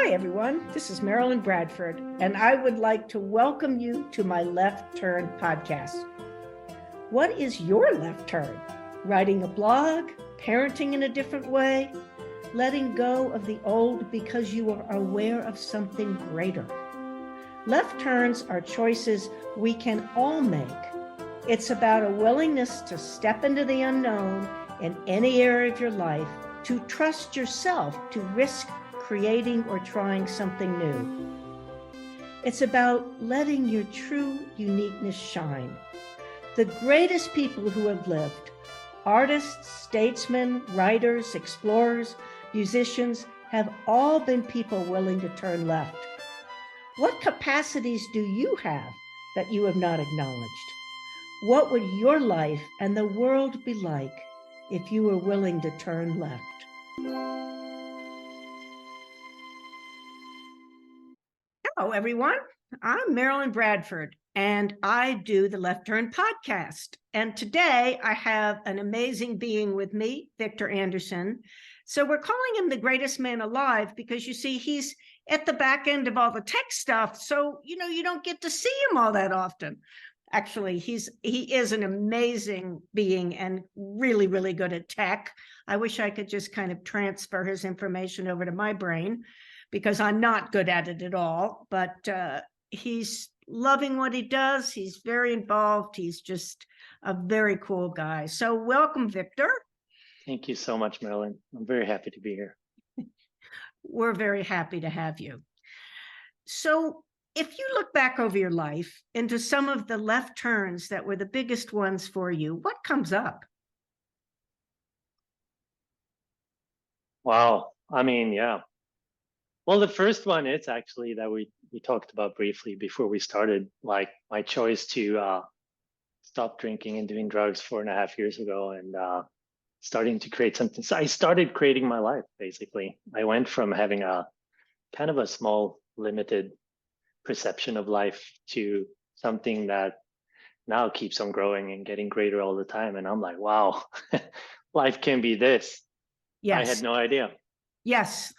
Hi, everyone. This is Marilyn Bradford, and I would like to welcome you to my Left Turn podcast. What is your left turn? Writing a blog, parenting in a different way, letting go of the old because you are aware of something greater. Left turns are choices we can all make. It's about a willingness to step into the unknown in any area of your life, to trust yourself, to risk creating or trying something new. It's about letting your true uniqueness shine. The greatest people who have lived, artists, statesmen, writers, explorers, musicians, have all been people willing to turn left. What capacities do you have that you have not acknowledged? What would your life and the world be like if you were willing to turn left? Hello, everyone. I'm Marilyn Bradford, and I do the Left Turn podcast. And today I have an amazing being with me, Viktor Anderson. So we're calling him the greatest man alive because, you see, he's at the back end of all the tech stuff. So, you don't get to see him all that often. Actually, he is an amazing being and really, really good at tech. I wish I could just kind of transfer his information over to my brain, because I'm not good at it at all, but he's loving what he does. He's very involved. He's just a very cool guy. So welcome, Viktor. Thank you so much, Marilyn. I'm very happy to be here. We're very happy to have you. So if you look back over your life into some of the left turns that were the biggest ones for you, what comes up? Wow. Yeah. Well, the first one is actually that we talked about briefly before we started, like my choice to stop drinking and doing drugs 4.5 years ago and starting to create something. So I started creating my life, basically. I went from having a kind of a small, limited perception of life to something that now keeps on growing and getting greater all the time. And I'm like, wow, life can be this. Yes. I had no idea. Yes.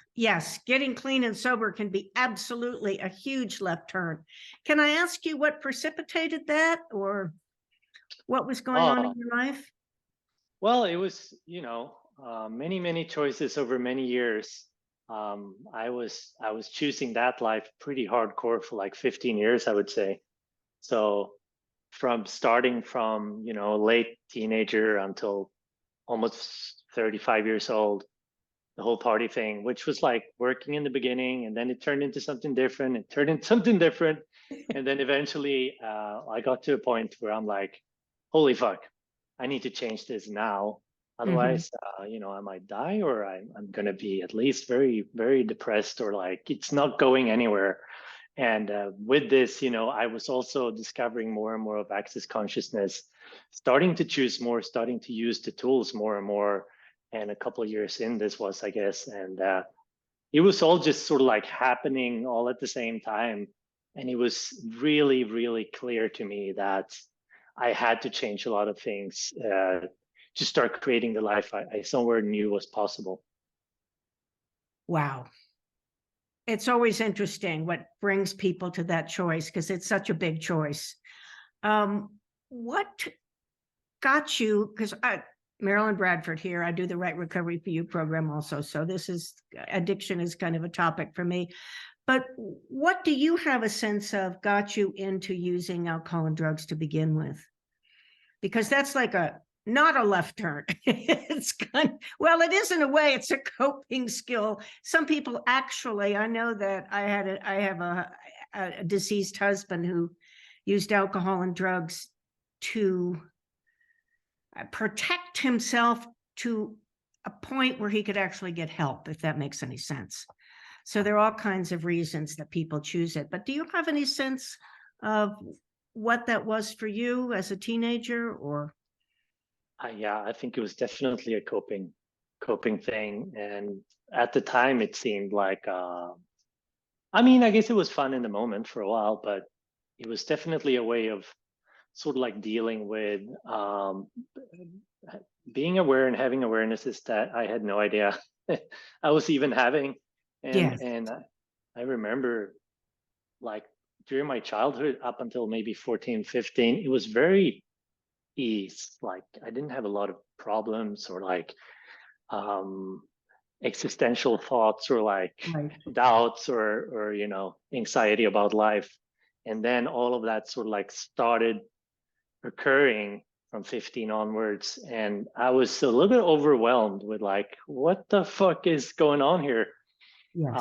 Getting clean and sober can be absolutely a huge left turn. Can I ask you what precipitated that, or what was going on in your life? Well, it was, many choices over many years. I was choosing that life pretty hardcore for like 15 years, I would say. So from starting from, late teenager until almost 35 years old, the whole party thing, which was like working in the beginning, and then it turned into something different, and then eventually I got to a point where I'm like, holy fuck, I need to change this now. Otherwise, I might die, or I'm going to be at least very, very depressed, or like it's not going anywhere. And with this, I was also discovering more and more of access consciousness, starting to choose more, starting to use the tools more and more. And a couple of years in, this was, I guess, and it was all just sort of like happening all at the same time. And it was really, really clear to me that I had to change a lot of things to start creating the life I somewhere knew was possible. Wow. It's always interesting what brings people to that choice, because it's such a big choice. What got you, because Marilyn Bradford here, I do the Right Recovery for You program also. So addiction is kind of a topic for me. But what do you have a sense of got you into using alcohol and drugs to begin with? Because that's like not a left turn. It's well, it is in a way. It's a coping skill. Some people actually, I know that I have a deceased husband who used alcohol and drugs to protect himself to a point where he could actually get help, if that makes any sense. So there are all kinds of reasons that people choose it. But do you have any sense of what that was for you as a teenager, or? Yeah, I think it was definitely a coping thing. And at the time, it seemed like, I guess it was fun in the moment for a while, but it was definitely a way of sort of like dealing with being aware and having awarenesses that I had no idea I was even having. And Yes. and I remember like during my childhood up until maybe 14, 15, it was very ease. Like I didn't have a lot of problems or like um existential thoughts or like Right. doubts or anxiety about life. And then all of that sort of like started occurring from 15 onwards, and I was a little bit overwhelmed with like what the fuck is going on here, Yes.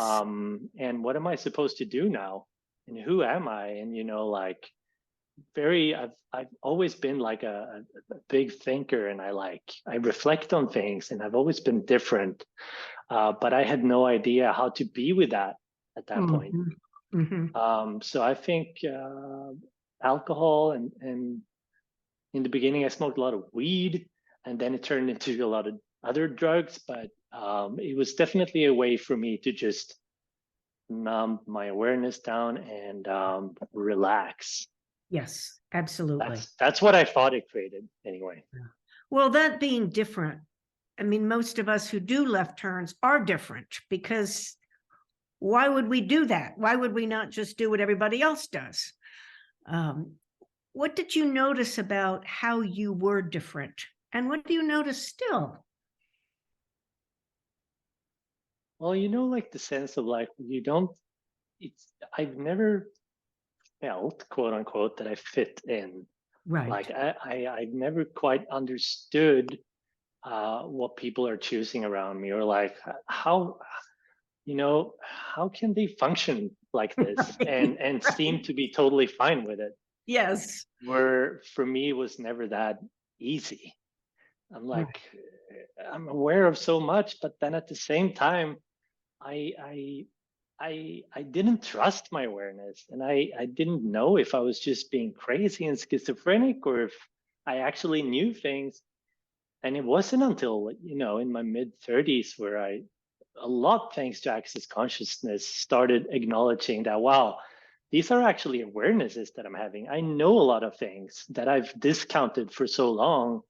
and what am I supposed to do now, and who am I, and like very I've always been like a big thinker, and I reflect on things, and I've always been different, but I had no idea how to be with that at that point. Mhm. Mhm. So I think alcohol and in the beginning, I smoked a lot of weed, and then it turned into a lot of other drugs. But it was definitely a way for me to just numb my awareness down and relax. Yes, absolutely. That's what I thought it created, anyway. Well, that being different, I mean, most of us who do left turns are different, because why would we do that? Why would we not just do what everybody else does? Um, what did you notice about how you were different? And what do you notice still? Well, like the sense of like you don't. It's I've never felt, quote unquote, that I fit in. Right. Like I've never quite understood what people are choosing around me, or like how can they function like this and seem Right. to be totally fine with it? Yes. Where for me it was never that easy. I'm Right. like, I'm aware of so much, but then at the same time, I I I didn't trust my awareness, and I didn't know if I was just being crazy and schizophrenic, or if I actually knew things. And it wasn't until in my mid 30s where I, a lot thanks to access consciousness, started acknowledging that, wow, these are actually awarenesses that I'm having. I know a lot of things that I've discounted for so long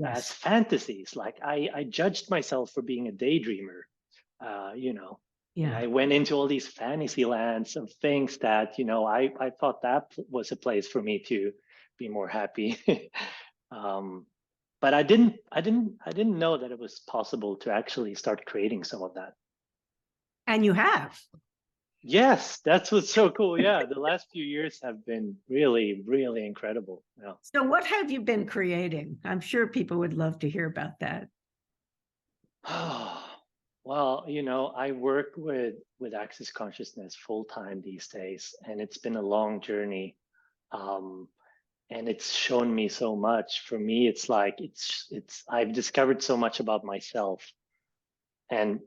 as Yes. fantasies. Like I judged myself for being a daydreamer, uh, you know, and Yeah. I went into all these fantasy lands of things that, I thought that was a place for me to be more happy. um, but I didn't know that it was possible to actually start creating some of that. And you have. Yes, that's what's so cool. Yeah, the last few years have been really, really incredible. Yeah. So what have you been creating? I'm sure people would love to hear about that. Well, I work with access consciousness full time these days, and it's been a long journey. Um, and it's shown me so much. For me, it's like it's I've discovered so much about myself, and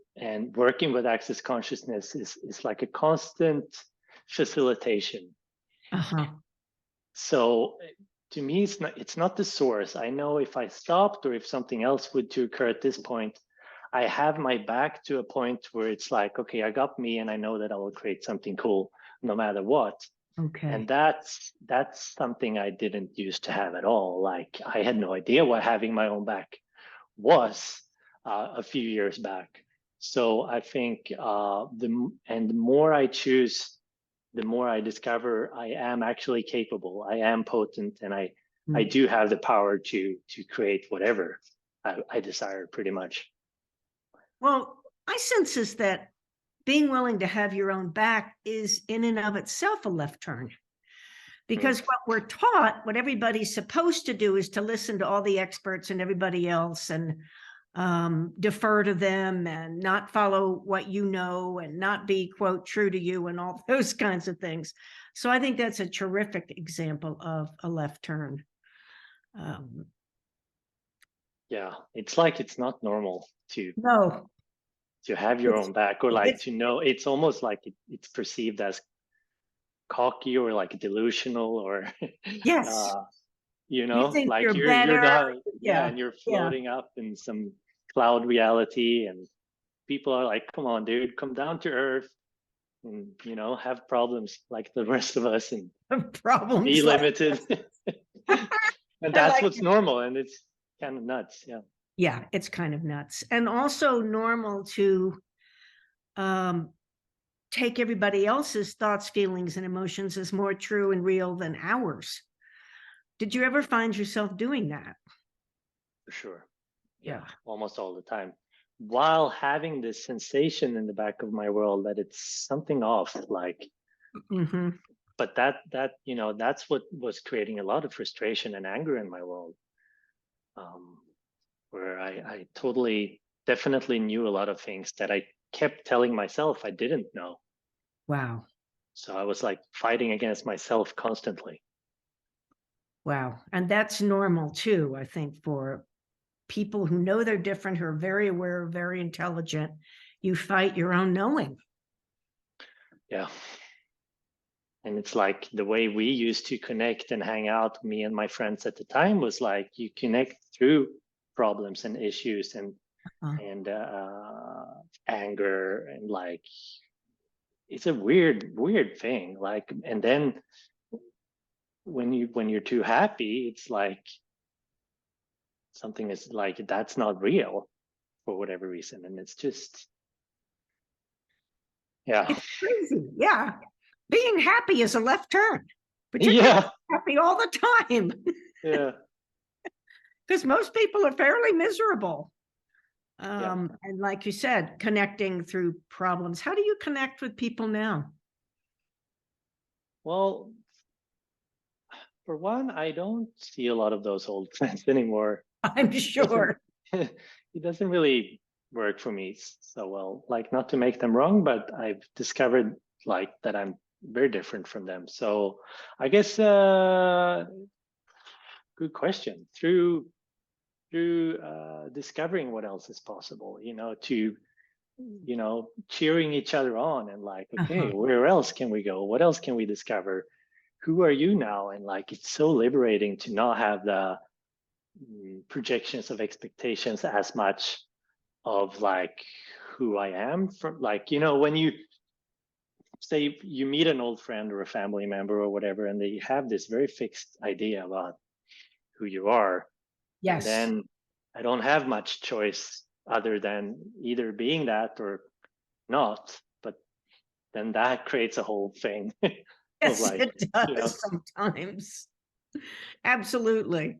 working with access consciousness is like a constant facilitation. Uh-huh. So to me, it's not the source. I know if I stopped or if something else would to occur at this point, I have my back to a point where it's like, okay, I got me, and I know that I will create something cool no matter what. And Okay. that's something I didn't used to have at all. Like I had no idea what having my own back was a few years back. So I think the more I choose, the more I discover I am actually capable. I am potent, and I Mm. do have the power to create whatever I desire, pretty much. Well, my sense is that being willing to have your own back is in and of itself a left turn. Mm. Because what we're taught, what everybody's supposed to do, is to listen to all the experts and everybody else, and defer to them, and not follow what you know, and not be, quote, true to you, and all those kinds of things. So I think that's a terrific example of a left turn. Um, Yeah, it's like it's not normal to no, to have your it's, own back, or like it's to know. It's almost like it's perceived as cocky or like delusional, or yes, uh, you think like you're you're better. the, yeah, Yeah, and you're yeah. floating up in some cloud reality, and people are like, come on, dude, come down to earth, and have problems like the rest of us, and be Problems like, limited. And I that's like what's it. normal, and it's kind of nuts. Yeah. Yeah, it's kind of nuts. And also normal to um take everybody else's thoughts, feelings, and emotions as more true and real than ours. Did you ever find yourself doing that? For sure. Yeah. Almost all the time, while having this sensation in the back of my world that it's something off, like. Mm-hmm. But that's what was creating a lot of frustration and anger in my world, where I totally definitely knew a lot of things that I kept telling myself I didn't know. Wow. So I was like fighting against myself constantly. Wow. And that's normal too, I think, for people who know they're different, who are very aware, very intelligent. You fight your own knowing. Yeah. And it's like the way we used to connect and hang out, me and my friends at the time, was like you connect through problems and issues and anger, and like it's a weird thing. Like, and then when you're too happy, it's like something is like that's not real for whatever reason, and it's just It's crazy. Yeah. Being happy is a left turn, but you're happy all the time. Yeah. Because most people are fairly miserable. And like you said, connecting through problems. How do you connect with people now? Well, for one, I don't see a lot of those old friends anymore. I'm sure. It doesn't really work for me so well. Like, not to make them wrong, but I've discovered like that I'm very different from them. So I guess good question. Through discovering what else is possible, to cheering each other on, and like, okay, where else can we go? What else can we discover? Who are you now? And like, it's so liberating to not have the projections of expectations as much of like who I am, from like, when you say you meet an old friend or a family member or whatever, and they have this very fixed idea about who you are. Yes. And then I don't have much choice other than either being that or not. But then that creates a whole thing. Yes, like, it does sometimes. Absolutely.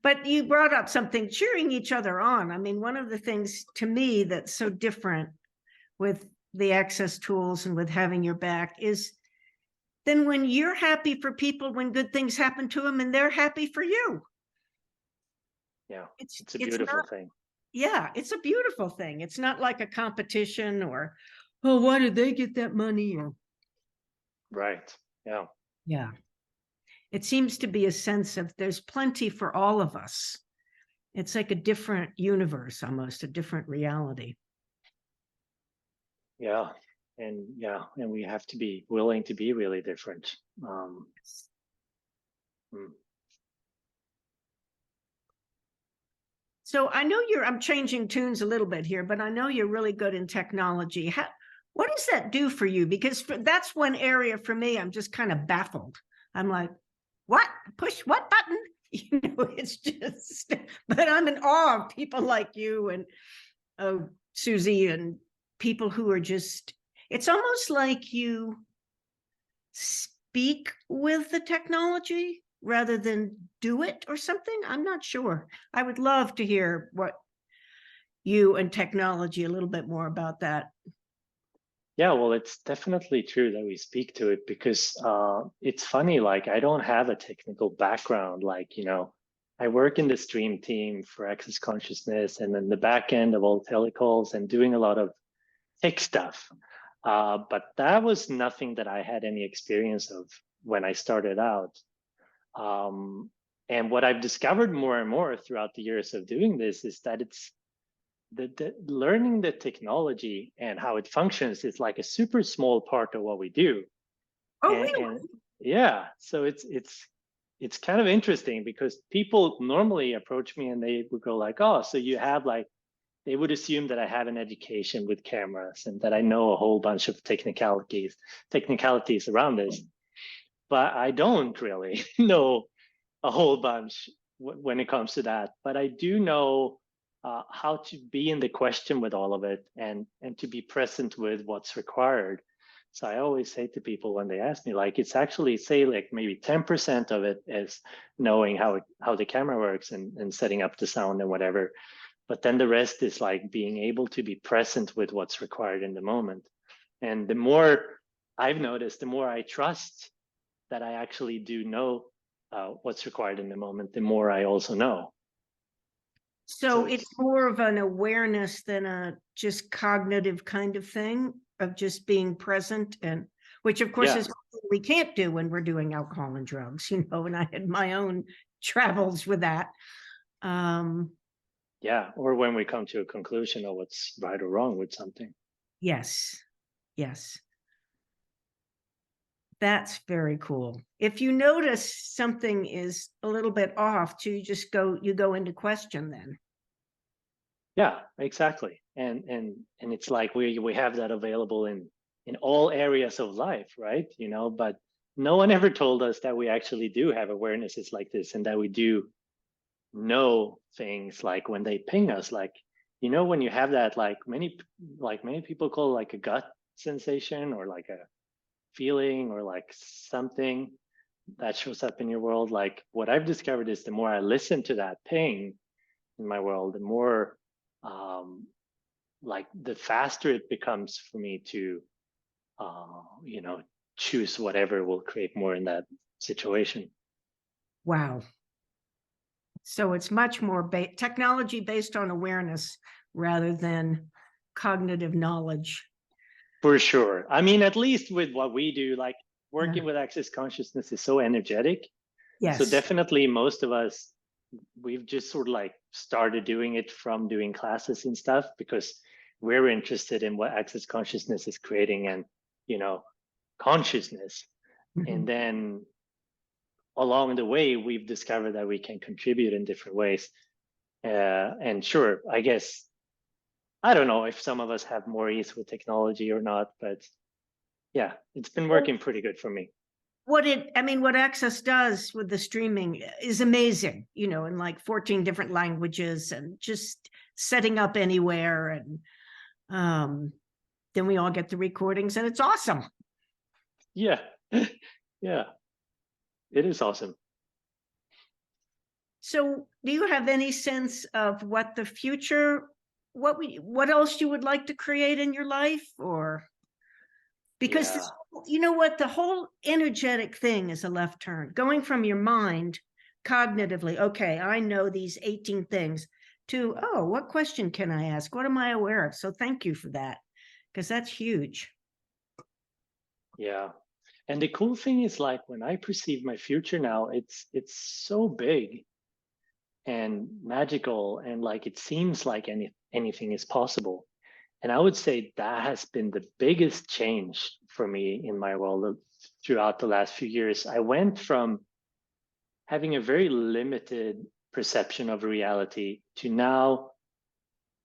But you brought up something, cheering each other on. I mean, one of the things to me that's so different with the access tools and with having your back is then when you're happy for people, when good things happen to them, and they're happy for you. Yeah, it's a beautiful thing. Yeah, it's a beautiful thing. It's not like a competition or, oh, why did they get that money? Or, right. Yeah. Yeah. It seems to be a sense of there's plenty for all of us. It's like a different universe, almost a different reality. Yeah. And we have to be willing to be really different. So I know I'm changing tunes a little bit here, but I know you're really good in technology. What does that do for you? Because that's one area for me, I'm just kind of baffled. I'm like, what? Push what button? It's just, but I'm in awe of people like you and Susie and people who are just, it's almost like you speak with the technology rather than do it or something. I'm not sure. I would love to hear what you and technology, a little bit more about that. Yeah, well, it's definitely true that we speak to it, because it's funny, like I don't have a technical background. Like, I work in the stream team for Access Consciousness and then the back end of all telecalls and doing a lot of tech stuff. But that was nothing that I had any experience of when I started out. And what I've discovered more and more throughout the years of doing this is that it's the learning the technology and how it functions is like a super small part of what we do. Oh, really? And yeah, so it's kind of interesting, because people normally approach me and they would go like, oh, so you have like, they would assume that I have an education with cameras and that I know a whole bunch of technicalities around this. But I don't really know a whole bunch when it comes to that. But I do know how to be in the question with all of it, and to be present with what's required. So I always say to people when they ask me, like, it's actually, say, like maybe 10% of it is knowing how the camera works and setting up the sound and whatever. But then the rest is like being able to be present with what's required in the moment. And the more I've noticed, the more I trust that I actually do know what's required in the moment, the more I also know. So it's more of an awareness than a just cognitive kind of thing of just being present, and which of course is something we can't do when we're doing alcohol and drugs, you know, and I had my own travels with that. Yeah, or when we come to a conclusion of what's right or wrong with something. Yes, yes. That's very cool. If you notice something is a little bit off, you go into question then. Yeah, exactly. And it's like we have that available in all areas of life, right? You know, but no one ever told us that we actually do have awarenesses like this, and that we do know things, like when they ping us, like, you know, when you have that, like many people call it like a gut sensation, or like a feeling, or like something that shows up in your world. Like, what I've discovered is the more I listen to that ping in my world, the more like the faster it becomes for me to you know, choose whatever will create more in that situation. Wow. So it's much more technology based on awareness rather than cognitive knowledge. For sure. I mean, at least with what we do, like working with access consciousness is so energetic. Yes. So definitely most of us, we've just sort of like started doing it from doing classes and stuff, because we're interested in what access consciousness is creating, and, you know, consciousness. Mm-hmm. And then along the way, we've discovered that we can contribute in different ways. And sure, I guess, I don't know if some of us have more ease with technology or not, but yeah, it's been working pretty good for me. What Access does with the streaming is amazing, you know, in like 14 different languages, and just setting up anywhere. And then we all get the recordings, and it's awesome. Yeah. Yeah, it is awesome. So do you have any sense of what the future, what else you would like to create in your life? Or because you know what, the whole energetic thing is a left turn, going from your mind cognitively, okay, I know these 18 things, to, oh, what question can I ask? What am I aware of? So thank you for that, because that's huge. Yeah. And the cool thing is, like, when I perceive my future now, it's so big and magical, and like it seems like anything is possible. And I would say that has been the biggest change for me in my world throughout the last few years. I went from having a very limited perception of reality to now,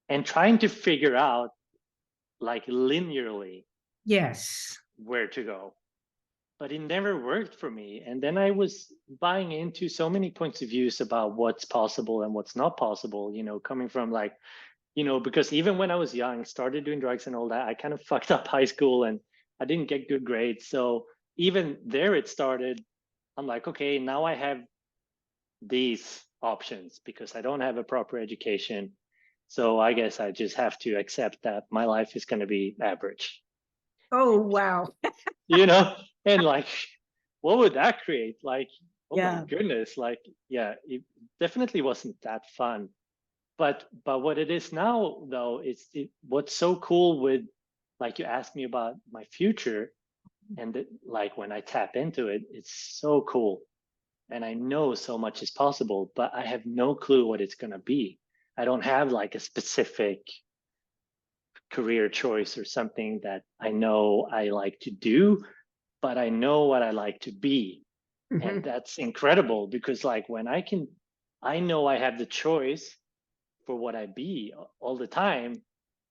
and trying to figure out, like, linearly, Yes, where to go. But it never worked for me. And then I was buying into so many points of views about what's possible and what's not possible, you know, coming from, like, you know, because even when I was young, started doing drugs and all that, I kind of fucked up high school and I didn't get good grades. So even there it started, I'm like, okay, now I have these options because I don't have a proper education. So I guess I just have to accept that my life is going to be average. oh wow. You know, and like, what would that create? Like, oh my goodness, like, yeah, it definitely wasn't that fun. But what it is now, though, is what's so cool with, like, you asked me about my future, and like when I tap into it, it's so cool, and I know so much is possible, but I have no clue what it's gonna be. I don't have like a specific career choice or something that I know I like to do, but I know what I like to be. Mm-hmm. And that's incredible, because like when I know I have the choice for what I be all the time.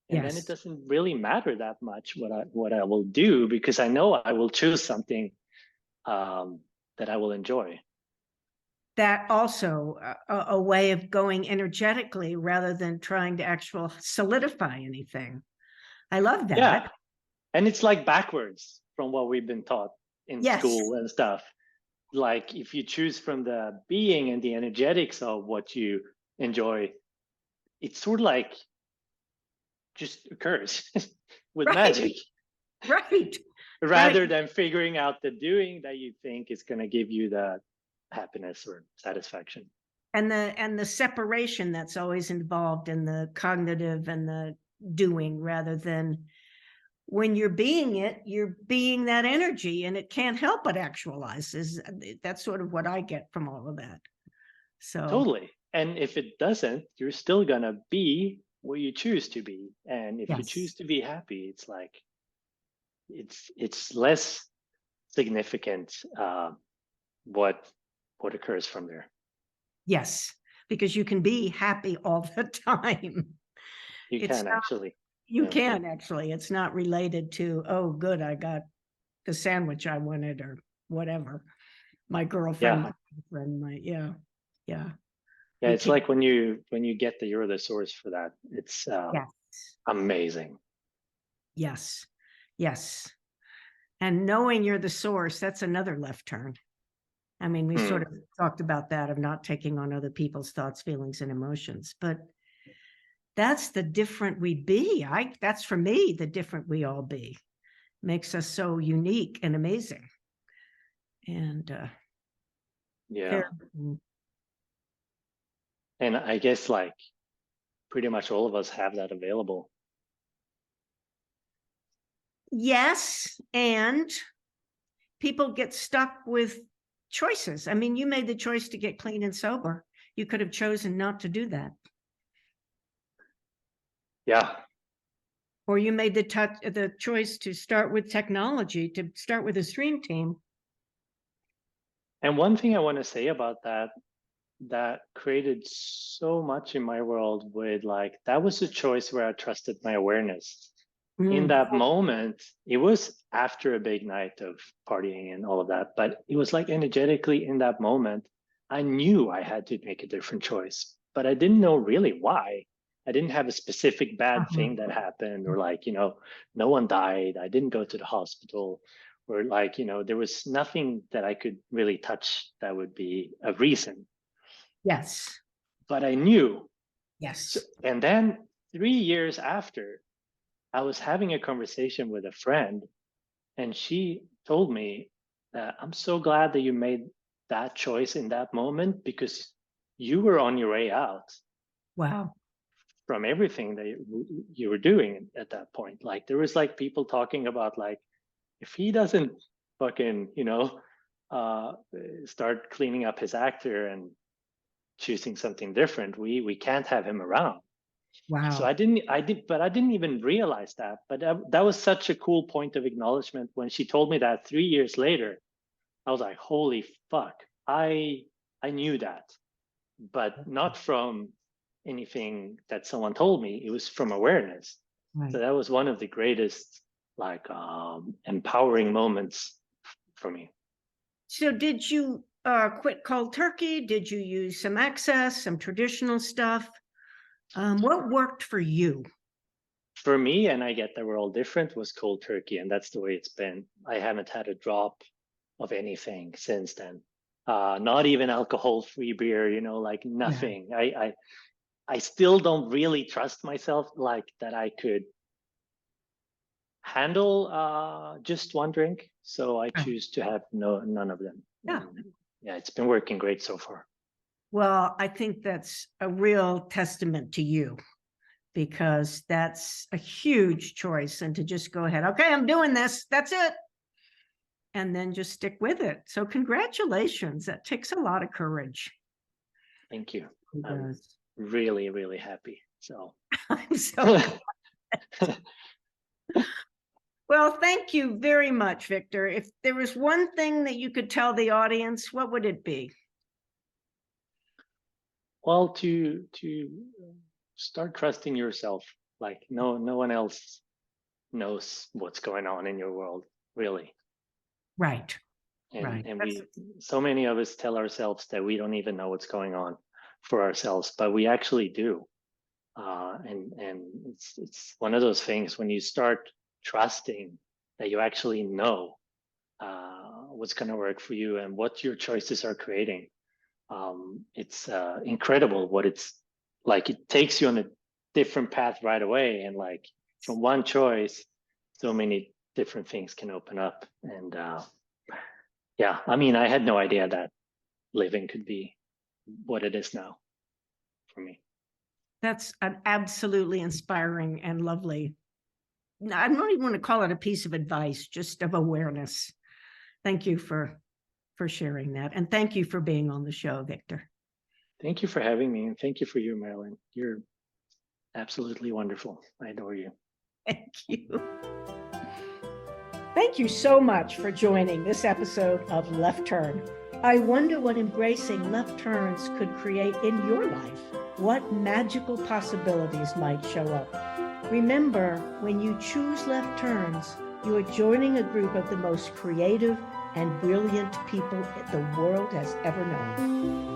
And then it doesn't really matter that much what I will do, because I know I will choose something that I will enjoy. That also a way of going energetically rather than trying to actually solidify anything. I love that. Yeah. And it's like backwards. from what we've been taught in Yes. school and stuff. Like if you choose from the being and the energetics of what you enjoy, it's sort of like just occurs with Right. magic. Right. Rather than figuring out the doing that you think is going to give you the happiness or satisfaction. And the separation that's always involved in the cognitive and the doing, rather than when you're being it, you're being that energy, and it can't help but actualize. That's sort of what I get from all of that. So Totally. And if it doesn't, you're still going to be what you choose to be. And if you choose to be happy, it's like it's less significant what occurs from there. Yes, because you can be happy all the time. You can actually. You can actually. It's not related to, oh, good, I got the sandwich I wanted or whatever. My girlfriend, my boyfriend, yeah. It's like when you get that you're the source for that. It's amazing. Yes. And knowing you're the source, that's another left turn. I mean, we sort of talked about that, of not taking on other people's thoughts, feelings, and emotions, but that's the different we be. That's for me, the different we all be makes us so unique and amazing. And and I guess like pretty much all of us have that available. Yes, and people get stuck with choices. I mean, you made the choice to get clean and sober. You could have chosen not to do that. Yeah. Or you made the choice to start with technology, to start with a stream team. And one thing I want to say about that created so much in my world with like, that was a choice where I trusted my awareness. In that moment, it was after a big night of partying and all of that, but it was like energetically in that moment, I knew I had to make a different choice, but I didn't know really why. I didn't have a specific bad thing that happened, or like, no one died. I didn't go to the hospital, or like, there was nothing that I could really touch that would be a reason. Yes. But I knew. Yes. So, and then 3 years after, I was having a conversation with a friend, and she told me that I'm so glad that you made that choice in that moment, because you were on your way out. Wow. From everything that you were doing at that point. Like there was like people talking about like, if he doesn't fucking, start cleaning up his actor and choosing something different, we can't have him around. Wow. So I didn't even realize that. But that was such a cool point of acknowledgement when she told me that 3 years later. I was like, holy fuck, I knew that, but not from anything that someone told me. It was from awareness. Right. So that was one of the greatest like empowering moments for me. So did you quit cold turkey? Did you use some access, some traditional stuff? What worked for you? For me, and I get that we're all different, was cold turkey, and that's the way it's been. I haven't had a drop of anything since then. Not even alcohol-free beer, like nothing. Yeah. I still don't really trust myself like that I could handle just one drink. So I choose to have none of them. Yeah. Yeah, it's been working great so far. Well, I think that's a real testament to you, because that's a huge choice. And to just go ahead, okay, I'm doing this, that's it. And then just stick with it. So congratulations. That takes a lot of courage. Thank you. I'm really, really happy. So I'm so Well, thank you very much, Viktor. If there was one thing that you could tell the audience, what would it be? Well, to start trusting yourself. Like no one else knows what's going on in your world, really. Right. And so many of us tell ourselves that we don't even know what's going on for ourselves, but we actually do. And it's one of those things when you start trusting that you actually know what's going to work for you and what your choices are creating. It's incredible what it's like. It takes you on a different path right away, and like from one choice, so many different things can open up. And yeah, I mean, I had no idea that living could be what it is now for me. That's an absolutely inspiring and lovely. I don't even want to call it a piece of advice, just of awareness. Thank you for sharing that. And thank you for being on the show, Viktor. Thank you for having me. And thank you for you, Marilyn. You're absolutely wonderful. I adore you. Thank you. Thank you so much for joining this episode of Left Turn. I wonder what embracing left turns could create in your life. What magical possibilities might show up. Remember, when you choose left turns, you are joining a group of the most creative and brilliant people the world has ever known.